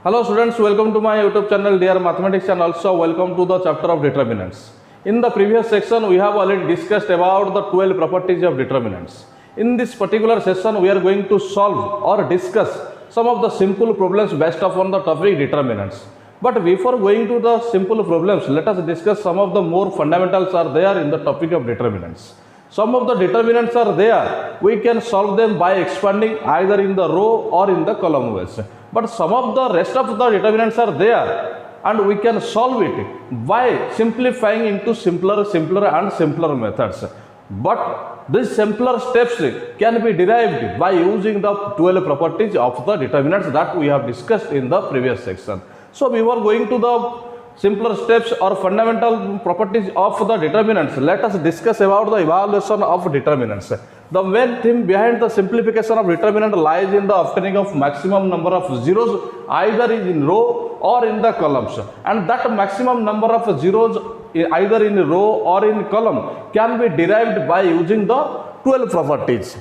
Hello students, welcome to my YouTube channel Dear Mathematics and also welcome to the chapter of determinants. In the previous section we have already discussed about the 12 properties of determinants. In this particular session we are going to solve or discuss some of the simple problems based upon the topic determinants. But before going to the simple problems, let us discuss some of the more fundamentals are there in the topic of determinants. Some of the determinants are there, we can solve them by expanding either in the row or in the column ways. But some of the rest of the determinants are there and we can solve it by simplifying into simpler and simpler methods. But these simpler steps can be derived by using the 12 properties of the determinants that we have discussed in the previous section. So we were going to the simpler steps or fundamental properties of the determinants. Let us discuss about the evaluation of determinants. The main theme behind the simplification of determinant lies in the obtaining of maximum number of zeros either in row or in the columns, and that maximum number of zeros either in row or in column can be derived by using the 12 properties.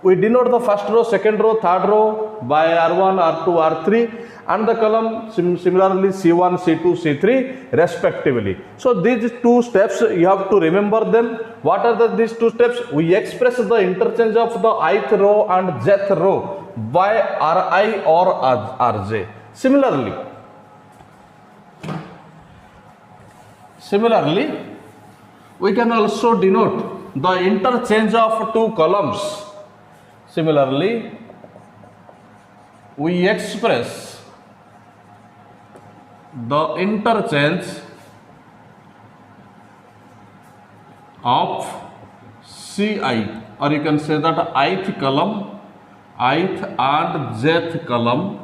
We denote the first row, second row, third row by R1, R2, R3 and the column similarly C1, C2, C3 respectively. So these two steps you have to remember them. What are these two steps? We express the interchange of the ith row and jth row by Ri or Rj. Similarly, we can also denote the interchange of two columns. Similarly, we express the interchange of Ci, or you can say that ith column, ith and jth column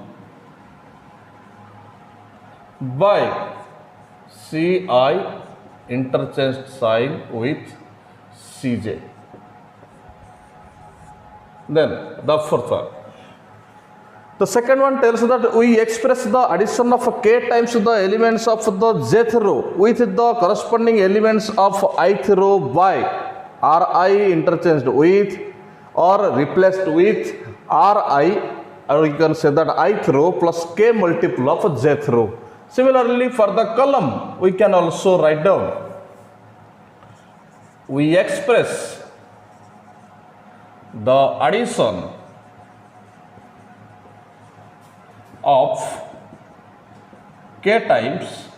by Ci interchanged sign with Cj. Then the fourth one. The second one tells that we express the addition of k times the elements of the jth row with the corresponding elements of ith row by Ri interchanged with or replaced with Ri, or you can say that ith row plus k multiple of jth row. Similarly, for the column, we can also write down. We express the addition of k times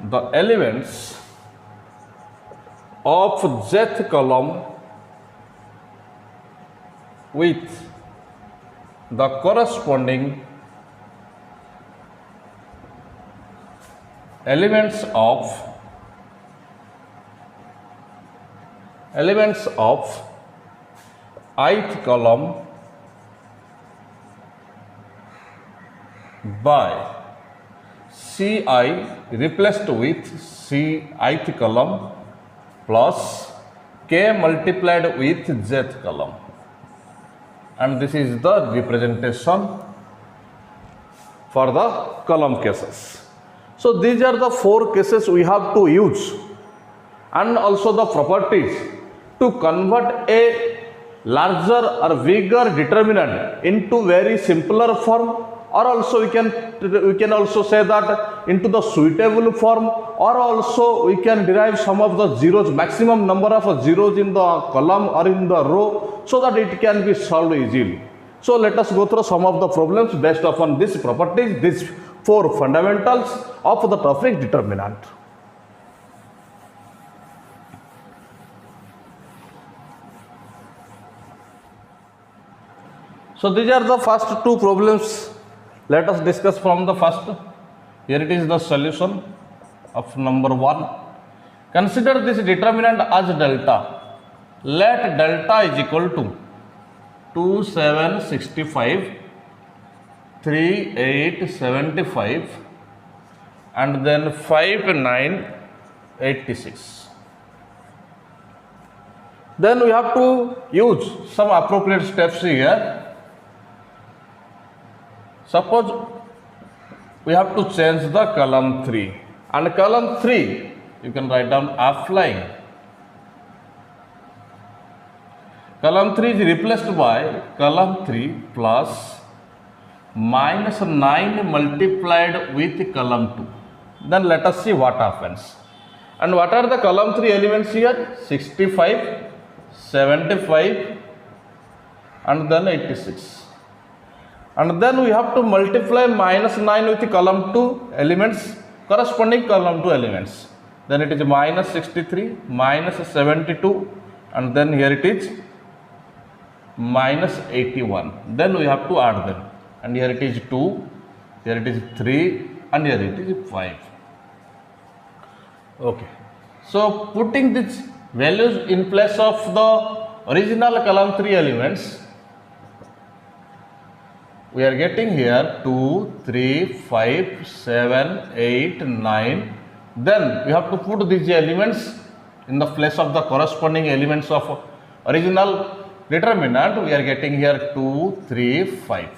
the elements of jth column with the corresponding elements of ith column by Ci replaced with ith column plus k multiplied with jth column, and this is the representation for the column cases. So these are the four cases we have to use, and also the properties to convert a larger or bigger determinant into very simpler form, or also we can also say that into the suitable form, or also we can derive some of the zeros, maximum number of zeros in the column or in the row, so that it can be solved easily. So let us go through some of the problems based upon these properties, these four fundamentals of the topic determinant. So these are the first two problems. Let us discuss from the first. Here it is the solution of number 1. Consider this determinant as delta. Let delta is equal to 2765, 3875 and then 5986. Then we have to use some appropriate steps here. Suppose we have to change the column 3, and column 3 you can write down applying column 3 is replaced by column 3 plus minus 9 multiplied with column 2. Then let us see what happens. And what are the column 3 elements here? 65, 75 and then 86. And then we have to multiply minus 9 with column 2 elements, corresponding column 2 elements. Then it is minus 63, minus 72 and then here it is minus 81. Then we have to add them. And here it is 2, here it is 3 and here it is 5. Okay. So putting these values in place of the original column 3 elements, we are getting here 2, 3, 5, 7, 8, 9. Then we have to put these elements in the place of the corresponding elements of original determinant. We are getting here 2, 3, 5.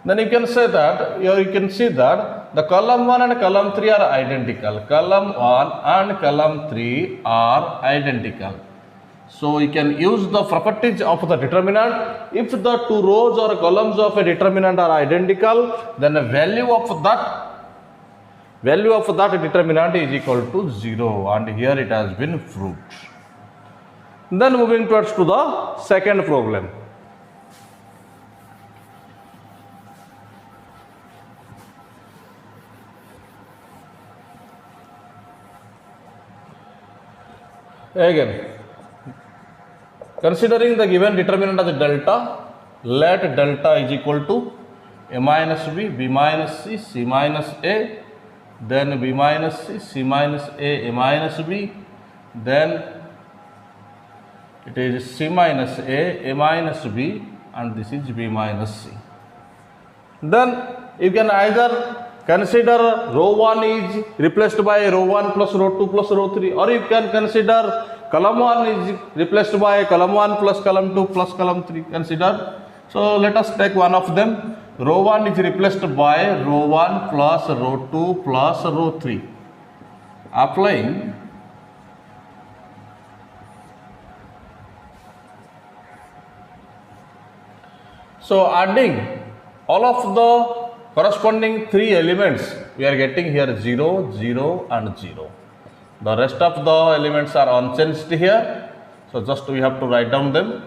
Then you can say that, you can see that the column 1 and column 3 are identical. Column 1 and column 3 are identical. So you can use the properties of the determinant. If the two rows or columns of a determinant are identical, then the value of that determinant is equal to 0, and here it has been proved. Then moving towards to the second problem. Again, considering the given determinant as delta, let delta is equal to a minus b, b minus c, c minus a, then b minus c, c minus a minus b, then it is c minus a minus b, and this is b minus c. Then you can either consider row 1 is replaced by row 1 plus row 2 plus row 3, or you can consider column 1 is replaced by column 1 plus column 2 plus column 3. Consider. So let us take one of them. Row 1 is replaced by row 1 plus row 2 plus row 3. Applying so adding all of the corresponding 3 elements, we are getting here 0, 0 and 0. The rest of the elements are unchanged here. So just we have to write down them.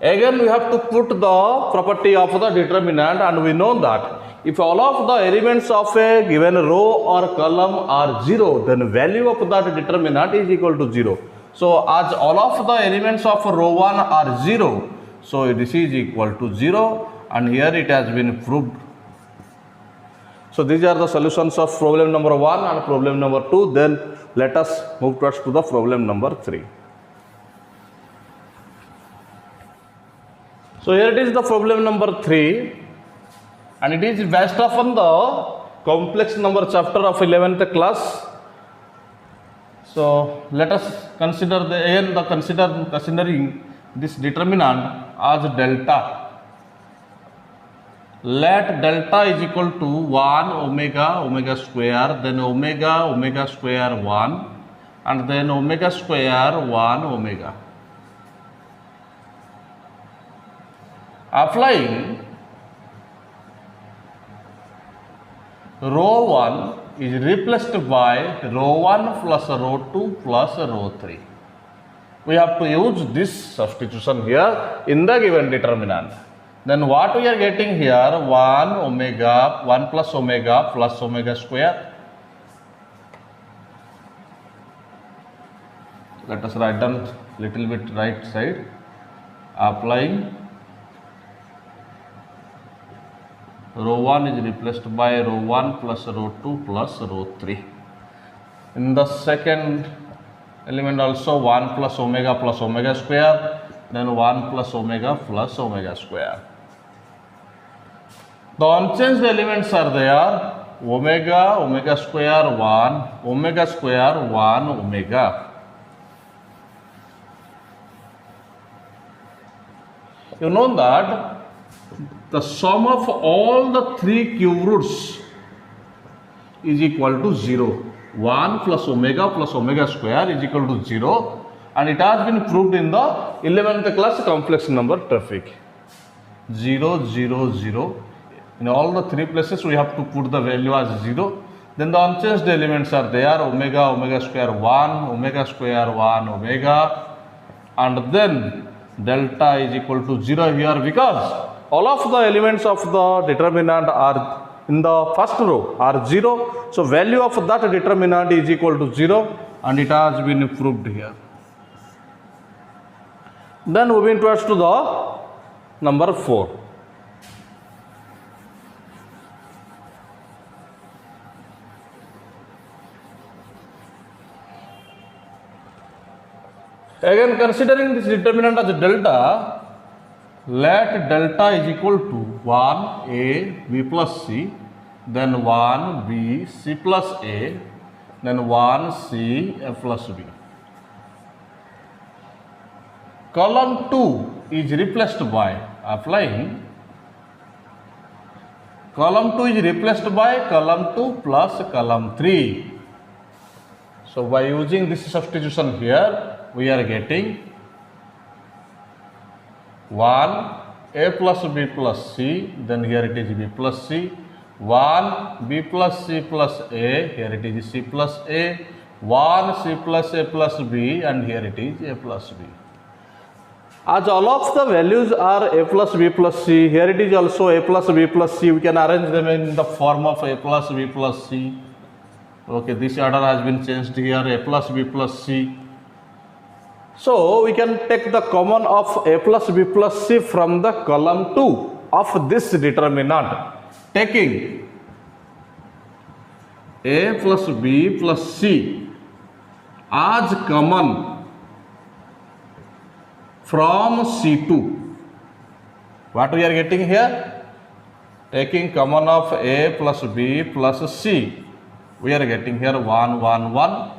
Again we have to put the property of the determinant, and we know that if all of the elements of a given row or column are 0, then value of that determinant is equal to 0. So as all of the elements of row 1 are 0, so this is equal to 0, and here it has been proved. So these are the solutions of problem number 1 and problem number 2. Then let us move towards to the problem number 3. So here it is the problem number 3, and it is based upon the complex number chapter of 11th class. So let us consider considering this determinant as delta. Let delta is equal to 1 omega square, then omega square 1, and then omega square 1 omega. Applying row 1 is replaced by row 1 plus row 2 plus row 3. We have to use this substitution here in the given determinant. Then what we are getting here, 1 plus omega square. Let us write down little bit right side. Applying row 1 is replaced by row 1 plus row 2 plus row 3. In the second element also 1 plus omega square, then 1 plus omega square. The unchanged elements are there, omega square 1, omega square 1 omega. You know that the sum of all the 3 cube roots is equal to 0. 1 plus omega square is equal to 0, and it has been proved in the 11th class complex number traffic. 0, 0, 0. In all the three places we have to put the value as 0. Then the unchanged elements are there, omega square 1, omega square 1, omega, and then delta is equal to 0 here, because all of the elements of the determinant are in the first row are 0. So value of that determinant is equal to 0, and it has been proved here. Then moving towards to the number 4. Again, considering this determinant as delta, let delta is equal to 1a b plus c, then 1 b c plus a, then 1 c a plus b. Column 2 is replaced by applying column 2 is replaced by column 2 plus column 3. So by using this substitution here, we are getting 1 a plus b plus c, then here it is b plus c, 1 b plus c plus a, here it is c plus a, 1 c plus a plus b, and here it is a plus b. As all of the values are a plus b plus c, here it is also a plus b plus c. We can arrange them in the form of a plus b plus c. Okay, this order has been changed here, a plus b plus c. So we can take the common of a plus b plus c from the column 2 of this determinant, taking a plus b plus c as common from C2. What we are getting here? Taking common of a plus b plus c, we are getting here 1, 1, 1.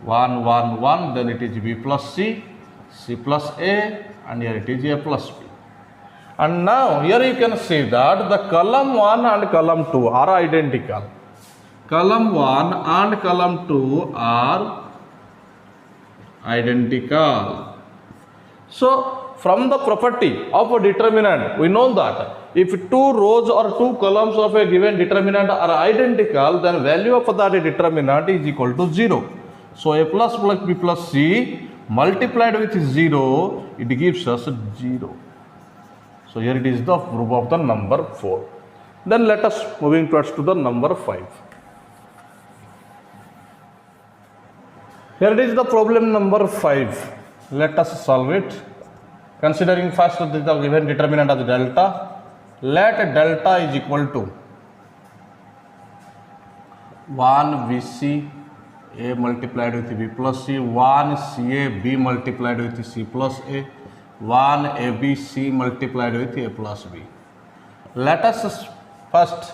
1, 1, 1, then it is b plus c, c plus a, and here it is a plus b. And now here you can see that the column 1 and column 2 are identical. Column 1 and column 2 are identical. So from the property of a determinant, we know that if two rows or two columns of a given determinant are identical, then value of that determinant is equal to 0. So a plus b plus c multiplied with 0, it gives us 0. So here it is the proof of the number 4. Then let us moving towards to the number 5. Here it is the problem number 5. Let us solve it. Considering first the given determinant as delta, let delta is equal to 1 VC a multiplied with b plus c, 1 ca b multiplied with c plus a, 1 ab c multiplied with a plus b. Let us first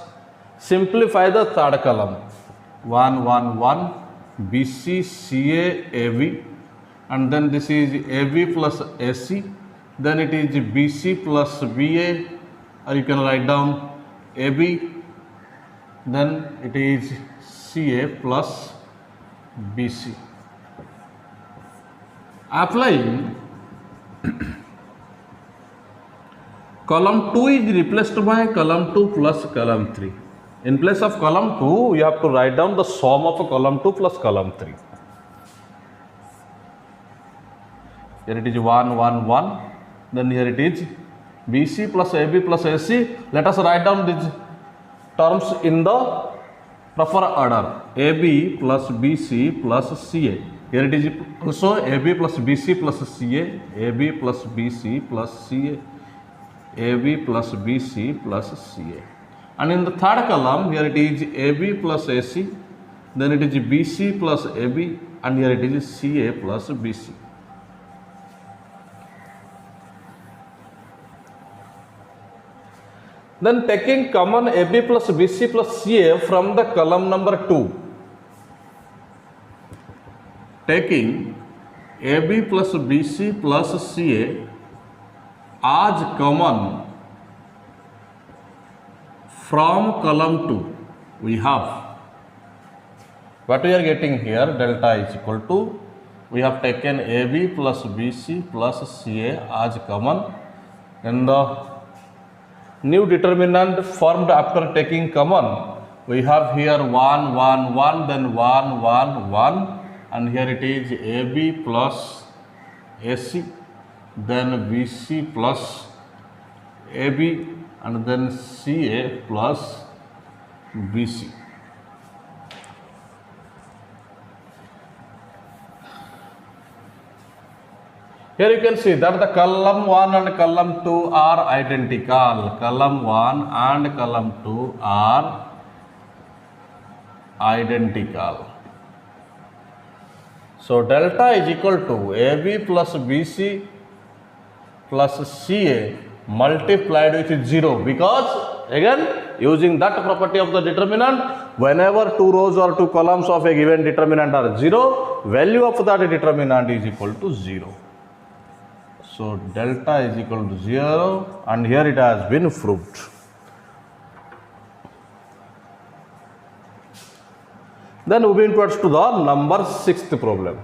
simplify the third column. 1, 1, 1 bc ca ab, and then this is ab plus ac, then it is bc plus ba, or you can write down ab, then it is ca plus BC. Applying column 2 is replaced by column 2 plus column 3. In place of column 2, you have to write down the sum of column 2 plus column 3. Here it is 1, 1, 1. Then here it is BC plus AB plus AC. Let us write down these terms in the proper order. AB plus BC plus CA. Here it is also AB plus BC plus CA, AB plus BC plus CA, AB plus BC plus CA. And in the third column, here it is AB plus AC, then it is BC plus AB, and here it is CA plus BC. Then taking common AB plus BC plus CA from the column number 2. Taking AB plus BC plus CA as common from column 2, we have What we are getting here, delta is equal to, we have taken AB plus BC plus CA as common, and the new determinant formed after taking common, we have here 1, 1, 1, then 1, 1, 1, and here it is AB plus AC, then BC plus AB, and then CA plus BC. Here you can see that the column 1 and column 2 are identical. Column 1 and column 2 are identical. So delta is equal to AB plus BC plus CA multiplied with 0, because again using that property of the determinant, whenever two rows or two columns of a given determinant are 0, value of that determinant is equal to 0. So delta is equal to 0, and here it has been proved. Then moving towards to the number 6th problem.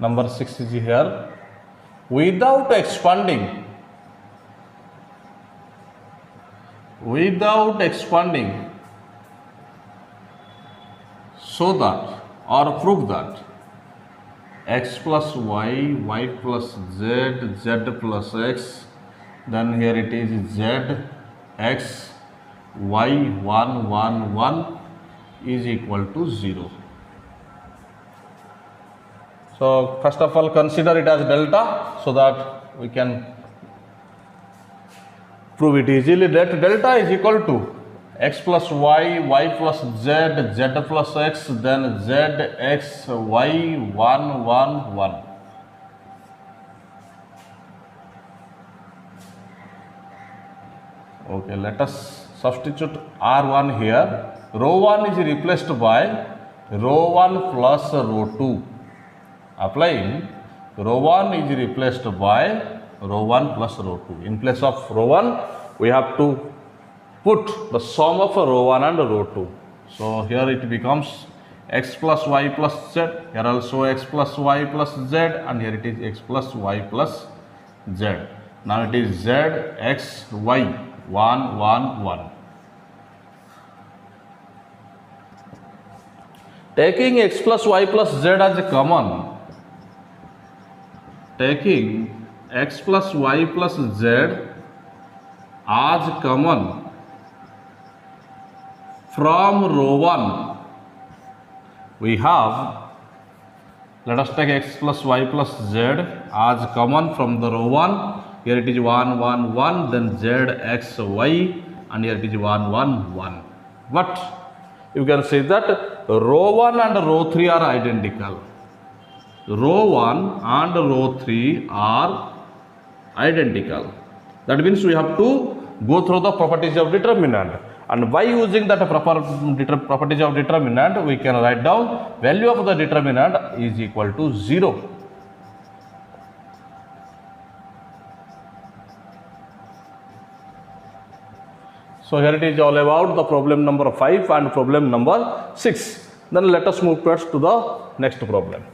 Number 6 is here. Without expanding, so that or prove that x plus y, y plus z, z plus x, then here it is z, x, y, 1, 1, 1 is equal to 0. So first of all, consider it as delta so that we can prove it easily, that delta is equal to x plus y, y plus z, z plus x, then z, x, y, 1, 1, 1. Okay, let us substitute R1 here. Row 1 is replaced by row 1 plus row 2. Applying, row 1 is replaced by row 1 plus row 2. In place of row 1, we have to put the sum of row 1 and row 2. So here it becomes x plus y plus z, here also x plus y plus z, and here it is x plus y plus z. Now it is z, x, y, 1, 1, 1. Taking x plus y plus z as a common, taking x plus y plus z as common from row 1, we have, let us take x plus y plus z as common from the row 1. Here it is 1, 1, 1, then z, x, y, and here it is 1, 1, 1. But you can see that row 1 and row 3 are identical. Row 1 and row 3 are identical. That means we have to go through the properties of determinant, and by using that properties of determinant, we can write down value of the determinant is equal to 0. So here it is all about the problem number 5 and problem number 6. Then let us move towards to the next problem.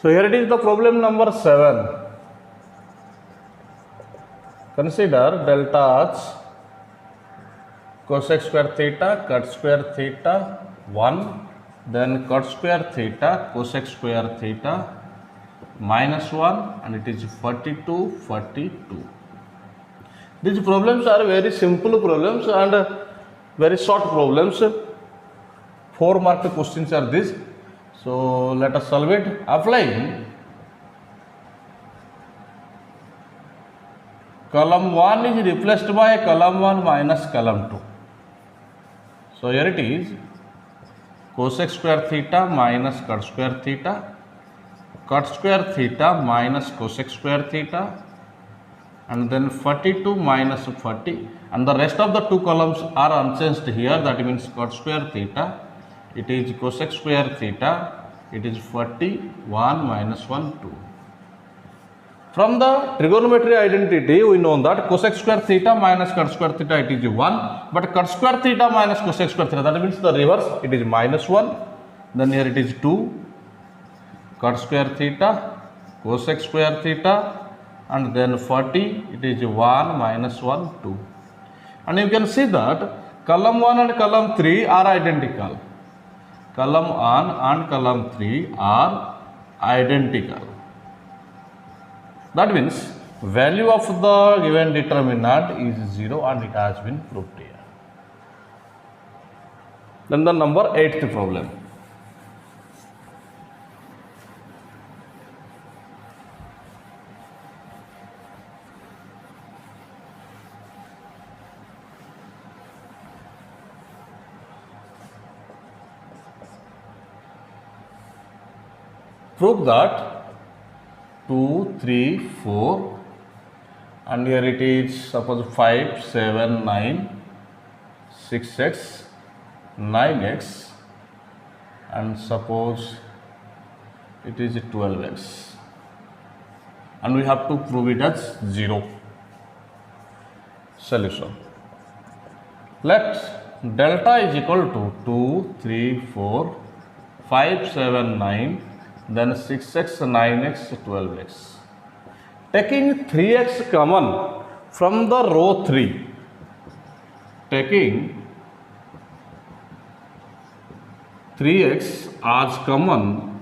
So here it is the problem number 7. Consider delta as cosec square theta, cut square theta 1, then cut square theta, cosec square theta minus 1, and it is 42, 42. These problems are very simple problems and very short problems. 4 mark questions are these. So let us solve it. Applying, column 1 is replaced by column 1 minus column 2. So here it is cosec square theta minus cut square theta, cut square theta minus cosec square theta, and then 42 minus 40, and the rest of the two columns are unchanged here. That means cot square theta, it is cosec square theta, it is 41 minus 1 2. From the trigonometry identity, we know that cosec square theta minus cot square theta, it is 1, but cot square theta minus cosec square theta, that means the reverse, it is minus 1, then here it is 2, cot square theta, cosec square theta, and then 40, it is 1 minus 1 2. And you can see that column 1 and column 3 are identical. Column 1 and column 3 are identical. That means value of the given determinant is 0, and it has been proved here. Then the number 8th problem. Prove that 2, 3, 4, and here it is suppose 5, 7, 9, 6x, 9x, and suppose it is 12x, and we have to prove it as 0. Solution. Let delta is equal to 2, 3, 4, 5, 7, 9, then 6x, 9x, 12x. Taking 3x common from the row 3, taking 3x as common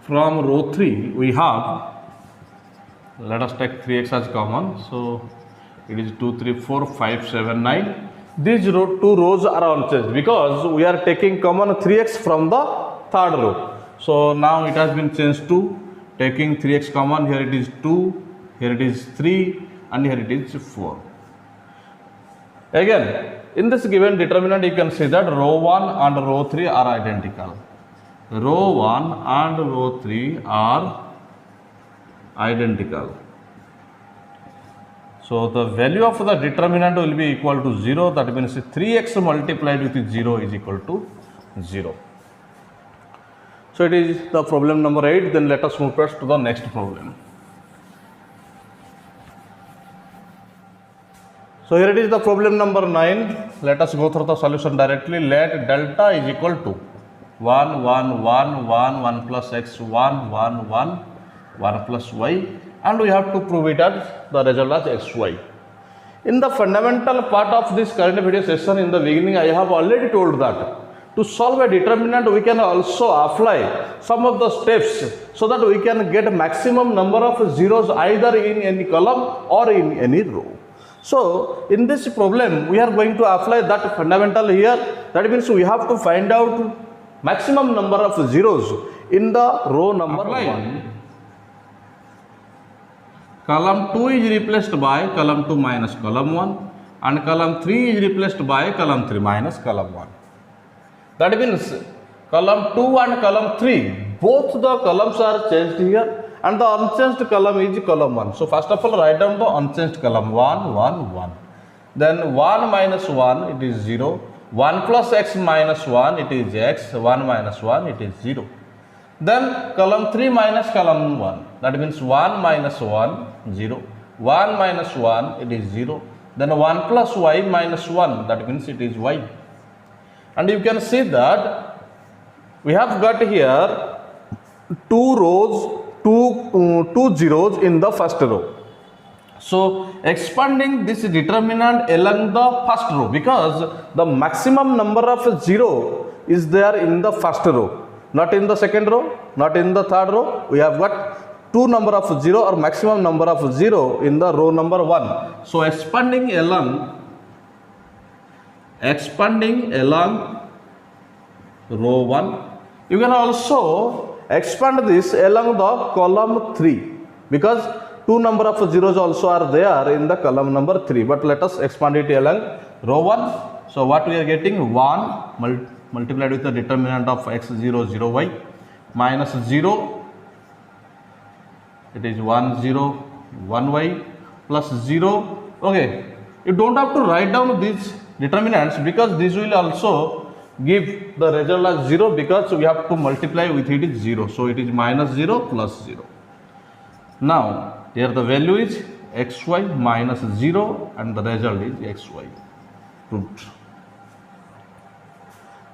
from row 3, we have, let us take 3x as common, so it is 2, 3, 4, 5, 7, 9. These two rows are unchanged because we are taking common 3x from the third row. So now it has been changed to taking 3x common. Here it is 2, here it is 3, and here it is 4. Again, in this given determinant, you can see that row 1 and row 3 are identical. Row 1 and row 3 are identical. So the value of the determinant will be equal to 0. That means 3x multiplied with 0 is equal to 0. So it is the problem number 8. Then let us move first to the next problem. So here it is the problem number 9. Let us go through the solution directly. Let delta is equal to 1, 1, 1, 1, 1 plus x, 1, 1, 1, 1 plus y. And we have to prove it as the result as xy. In the fundamental part of this current video session, in the beginning, I have already told that to solve a determinant, we can also apply some of the steps so that we can get maximum number of zeros either in any column or in any row. So in this problem, we are going to apply that fundamental here. That means we have to find out maximum number of zeros in the row number 1. Column 2 is replaced by column 2 minus column 1, and column 3 is replaced by column 3 minus column 1. That means column 2 and column 3, both the columns are changed here, and the unchanged column is column 1. So first of all, write down the unchanged column 1, 1, 1. Then 1 minus 1, it is 0. 1 plus x minus 1, it is x. 1 minus 1, it is 0. Then column 3 minus column 1, that means 1 minus 1, 0. 1 minus 1, it is 0. Then 1 plus y minus 1, that means it is y. And you can see that we have got here two rows, two zeros in the first row. So expanding this determinant along the first row, because the maximum number of 0 is there in the first row. Not in the second row, not in the third row. We have got two number of 0 or maximum number of 0 in the row number 1. So expanding along row 1. You can also expand this along the column 3, because two number of zeros also are there in the column number 3. But let us expand it along row 1. So what we are getting, 1 multiplied with the determinant of x0, 0y minus 0 it is 1 0 1y plus 0. Okay, you don't have to write down these determinants because this will also give the result as 0 because we have to multiply with it is 0. So it is minus 0 plus 0. Now here the value is xy minus 0 and the result is xy proved.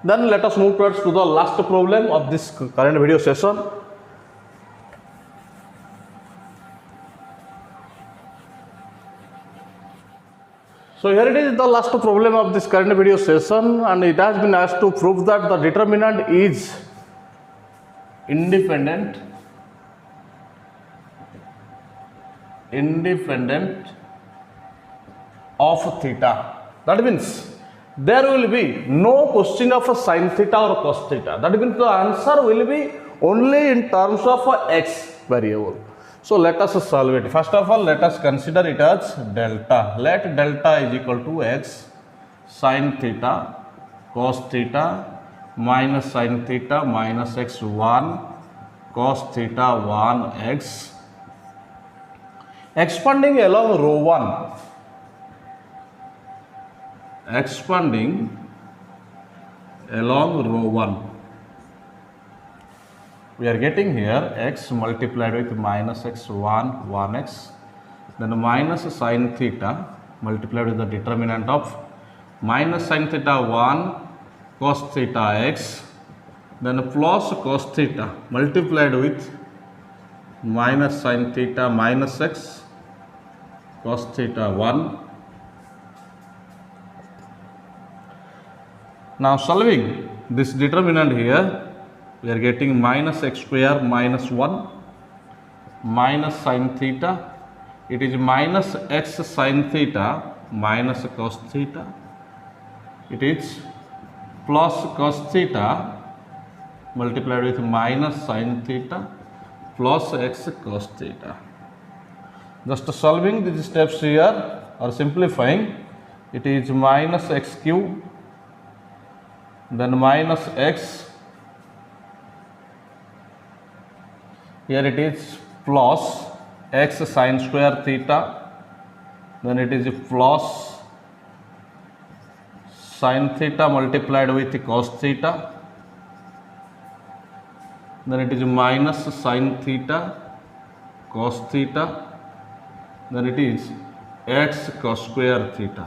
Then let us move towards to the last problem of this current video session. So here it is the last problem of this current video session, and it has been asked to prove that the determinant is independent of theta. That means there will be no question of a sin theta or cos theta. That means the answer will be only in terms of a x variable. So let us solve it. First of all, let us consider it as delta. Let delta is equal to x sin theta cos theta minus sin theta minus x1 cos theta 1x. Expanding along row 1. Expanding along row 1. We are getting here x multiplied with minus x1 1x, then minus sin theta multiplied with the determinant of minus sin theta 1 cos theta x, then plus cos theta multiplied with minus sin theta minus x cos theta 1. Now solving this determinant here, we are getting minus x square minus 1 minus sin theta. It is minus x sin theta minus cos theta. It is plus cos theta multiplied with minus sin theta plus x cos theta. Just solving these steps here or simplifying, it is minus x cube, then minus x, here it is plus x sin square theta, then it is plus sin theta multiplied with cos theta, then it is minus sin theta cos theta, then it is x cos square theta.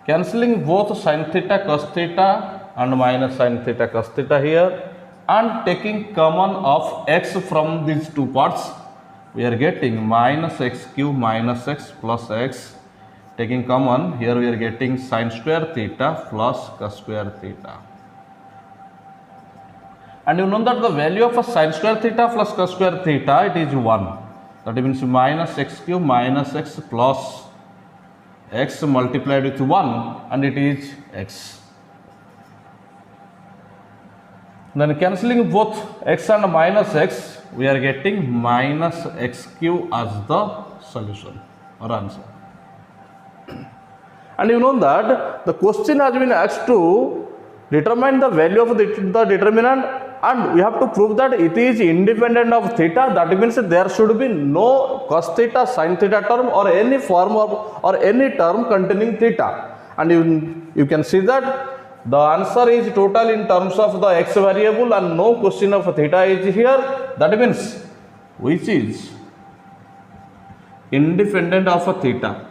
Cancelling both sin theta cos theta and minus sin theta cos theta here, and taking common of x from these two parts, we are getting minus x cube minus x plus x. Taking common, here we are getting sin square theta plus cos square theta. And you know that the value of a sin square theta plus cos square theta, it is 1. That means minus x cube minus x plus x multiplied with 1, and it is x. Then cancelling both x and minus x, we are getting minus x cube as the solution or answer. And you know that the question has been asked to determine the value of the determinant, and we have to prove that it is independent of theta. That means there should be no cos theta sin theta term or any form of or any term containing theta. And you can see that the answer is total in terms of the x variable and no question of theta is here. That means which is independent of a theta.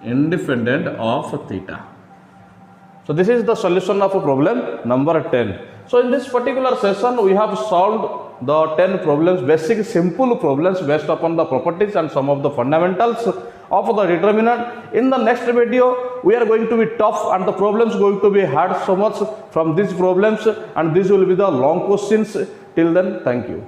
Independent of theta. So this is the solution of problem number 10. So in this particular session we have solved the 10 problems, basic simple problems based upon the properties and some of the fundamentals of the determinant. In the next video we are going to be tough and the problems going to be hard so much from these problems, and these will be the long questions. Till then, thank you.